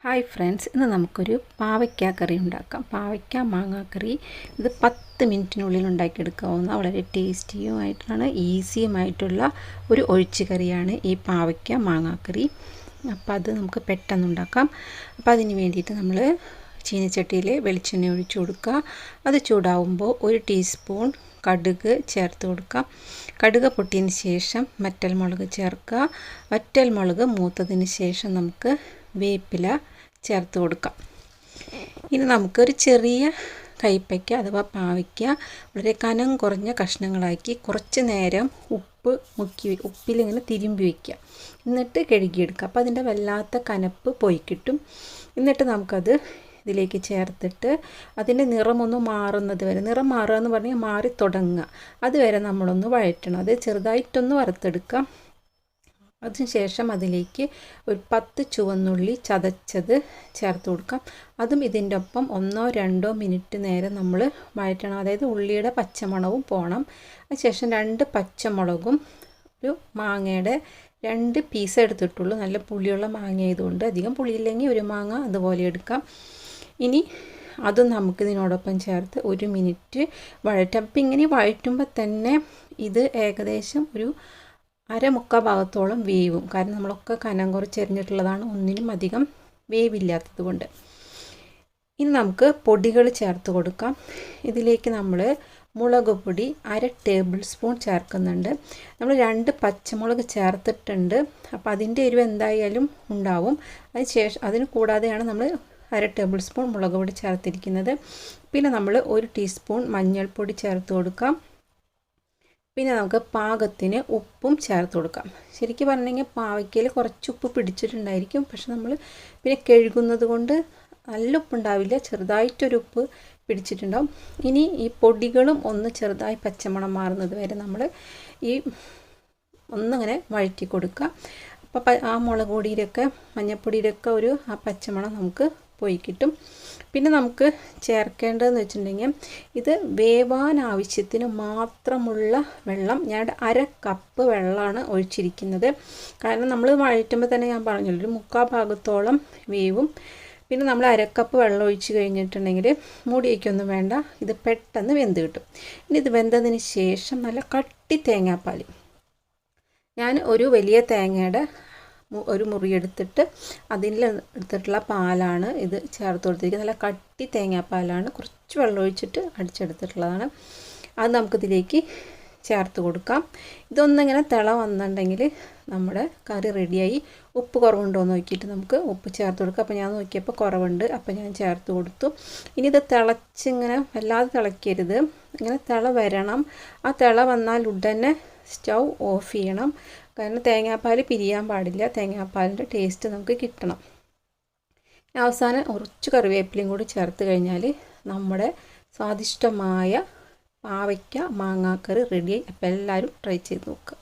Hi friends, ഇന്ന് നമുക്കൊരു പാവയ്ക്ക കറി ഉണ്ടാക്കാം. പാവയ്ക്ക മാങ്ങാക്കറി. ഇത് 10 മിനിറ്റിനുള്ളിൽ ഉണ്ടാക്കിയെടുക്കാവുന്ന വളരെ ടേസ്റ്റിയുമായിട്ടുള്ള ഈസിയുമായിട്ടുള്ള ഒരു ഒഴിച്ച് കറിയാണ് ഈ പാവയ്ക്ക മാങ്ങാക്കറി. അപ്പോൾ അത് നമുക്ക് പെട്ടെന്ന് ഉണ്ടാക്കാം. അപ്പോൾ അതിന് വേണ്ടിയിട്ട് നമ്മൾ ചീനച്ചട്ടിയിൽ വെളിച്ചെണ്ണ ഒഴിച്ച് കൊടുക്കുക. അത് ചൂടാവുമ്പോൾ 1 ടീസ്പൂൺ കടുക് ചേർത്ത് കൊടുക്കാം. കടുക് പൊട്ടിയതിന് ശേഷം വറ്റൽമുളക് ചേർക്കുക. വറ്റൽമുളക് മൂത്തതിന് ശേഷം നമുക്ക് വേപ്പില ചേർത്ത് കൊടുക്കാം. ഇനി നമുക്കൊരു ചെറിയ കൈപ്പയ്ക്ക അഥവാ പാവയ്ക്ക വളരെ കനം കുറഞ്ഞ കഷ്ണങ്ങളാക്കി കുറച്ച് നേരം ഉപ്പിലിങ്ങനെ തിരുമ്പി വയ്ക്കുക. എന്നിട്ട് കഴുകിയെടുക്കുക. അപ്പോൾ അതിൻ്റെ വല്ലാത്ത കനപ്പ് പോയി കിട്ടും. എന്നിട്ട് നമുക്കത് ഇതിലേക്ക് ചേർത്തിട്ട് അതിൻ്റെ നിറമൊന്ന് മാറുന്നത് വരെ, നിറം മാറുക എന്ന് പറഞ്ഞാൽ മാറി തുടങ്ങുക, അതുവരെ നമ്മളൊന്ന് വഴറ്റണം. അത് ചെറുതായിട്ടൊന്ന് വറുത്തെടുക്കാം. അതിനുശേഷം അതിലേക്ക് ഒരു 10 ചുവന്നുള്ളി ചതച്ചത് ചേർത്ത് കൊടുക്കാം. അതും ഇതിൻ്റെ ഒപ്പം 1-2 മിനിറ്റ് നേരം നമ്മൾ വഴറ്റണം. അതായത് ഉള്ളിയുടെ പച്ചമണവും പോകണം. അതിനുശേഷം 2 പച്ചമുളകും ഒരു മാങ്ങയുടെ 2 പീസ് എടുത്തിട്ടുള്ളൂ. നല്ല പുളിയുള്ള മാങ്ങ ആയതുകൊണ്ട് അധികം പുളിയില്ലെങ്കിൽ ഒരു മാങ്ങ അതുപോലെ എടുക്കാം. ഇനി അതും നമുക്ക് ഇതിനോടൊപ്പം ചേർത്ത് 1 മിനിറ്റ് വഴറ്റാം. അപ്പം ഇങ്ങനെ വഴറ്റുമ്പോൾ തന്നെ ഇത് ഏകദേശം ഒരു അരമുക്കാൽ ഭാഗത്തോളം വേവും. കാരണം നമ്മളൊക്കെ കനം കുറച്ച് എറിഞ്ഞിട്ടുള്ളതാണ്, ഒന്നിനും അധികം വേവില്ലാത്തത് കൊണ്ട്. ഇനി നമുക്ക് പൊടികൾ ചേർത്ത് കൊടുക്കാം. ഇതിലേക്ക് നമ്മൾ മുളക് പൊടി 1/2 ടേബിൾ സ്പൂൺ ചേർക്കുന്നുണ്ട്. നമ്മൾ 2 പച്ചമുളക് ചേർത്തിട്ടുണ്ട്. അപ്പോൾ അതിൻ്റെ എരിവ് എന്തായാലും ഉണ്ടാവും. അതിന് കൂടാതെയാണ് നമ്മൾ 1/2 ടേബിൾ സ്പൂൺ മുളക് പൊടി ചേർത്തിരിക്കുന്നത്. പിന്നെ നമ്മൾ 1 ടീസ്പൂൺ മഞ്ഞൾപ്പൊടി ചേർത്ത് കൊടുക്കാം. പിന്നെ നമുക്ക് പാകത്തിന് ഉപ്പും ചേർത്ത് കൊടുക്കാം. ശരിക്കും പറഞ്ഞെങ്കിൽ പാവയ്ക്കയിൽ കുറച്ച് ഉപ്പ് പിടിച്ചിട്ടുണ്ടായിരിക്കും. പക്ഷെ നമ്മൾ പിന്നെ കഴുകുന്നത് കൊണ്ട് നല്ല ഉപ്പുണ്ടാവില്ല, ചെറുതായിട്ടൊരു ഉപ്പ് പിടിച്ചിട്ടുണ്ടാവും. ഇനി ഈ പൊടികളും ഒന്ന് ചെറുതായി പച്ചമണം മാറുന്നത് വരെ നമ്മൾ ഈ ഒന്നിങ്ങനെ വഴറ്റി കൊടുക്കുക. അപ്പോൾ ആ മുളക് പൊടിയിലൊക്കെ മഞ്ഞൾപ്പൊടിയിലൊക്കെ ആ പച്ചമണം നമുക്ക് പോയി കിട്ടും. പിന്നെ നമുക്ക് ചേർക്കേണ്ടതെന്ന് വെച്ചിട്ടുണ്ടെങ്കിൽ ഇത് വേവാൻ ആവശ്യത്തിന് മാത്രമുള്ള വെള്ളം, ഞാൻ 1/2 കപ്പ് വെള്ളമാണ് ഒഴിച്ചിരിക്കുന്നത്. കാരണം നമ്മൾ വഴറ്റുമ്പോൾ തന്നെ ഞാൻ പറഞ്ഞല്ലോ ഒരു മുക്കാൽ ഭാഗത്തോളം വേവും. പിന്നെ നമ്മൾ 1/2 കപ്പ് വെള്ളം ഒഴിച്ച് കഴിഞ്ഞിട്ടുണ്ടെങ്കിൽ മൂടി വയ്ക്കൊന്നും വേണ്ട, ഇത് പെട്ടെന്ന് വെന്ത് കിട്ടും. ഇനി ഇത് വെന്തതിന് ശേഷം നല്ല കട്ടി തേങ്ങാപ്പാൽ, ഞാൻ ഒരു വലിയ തേങ്ങയുടെ ഒരു മുറി എടുത്തിട്ട് അതിൽ എടുത്തിട്ടുള്ള പാലാണ് ഇത് ചേർത്ത് കൊടുത്തിരിക്കുന്നത്. നല്ല കട്ടി തേങ്ങാപ്പാലാണ്, കുറച്ച് വെള്ളം ഒഴിച്ചിട്ട് അടിച്ചെടുത്തിട്ടുള്ളതാണ്. അത് നമുക്കിതിലേക്ക് ചേർത്ത് കൊടുക്കാം. ഇതൊന്നിങ്ങനെ തിള വന്നിട്ടുണ്ടെങ്കിൽ നമ്മുടെ കറി റെഡിയായി. ഉപ്പ് കുറവുണ്ടോ എന്ന് നോക്കിയിട്ട് നമുക്ക് ഉപ്പ് ചേർത്ത് കൊടുക്കാം. അപ്പോൾ ഞാൻ നോക്കിയപ്പോൾ കുറവുണ്ട്, അപ്പോൾ ഞാൻ ചേർത്ത് കൊടുത്തു. ഇനി ഇത് തിളച്ചിങ്ങനെ വല്ലാതെ തിളയ്ക്കരുത്, ഇങ്ങനെ തിള വരണം. ആ തിള വന്നാൽ ഉടനെ സ്റ്റൗ ഓഫ് ചെയ്യണം. കാരണം തേങ്ങാപ്പാൽ പിരിയാൻ പാടില്ല, തേങ്ങാപ്പാലിൻ്റെ ടേസ്റ്റ് നമുക്ക് കിട്ടണം. അവസാനം കുറച്ച് കറിവേപ്പിലയും കൂടി ചേർത്ത് കഴിഞ്ഞാൽ നമ്മുടെ സ്വാദിഷ്ടമായ പാവയ്ക്ക മാങ്ങാക്കറി റെഡിയായി. അപ്പോൾ എല്ലാവരും ട്രൈ ചെയ്ത് നോക്കുക.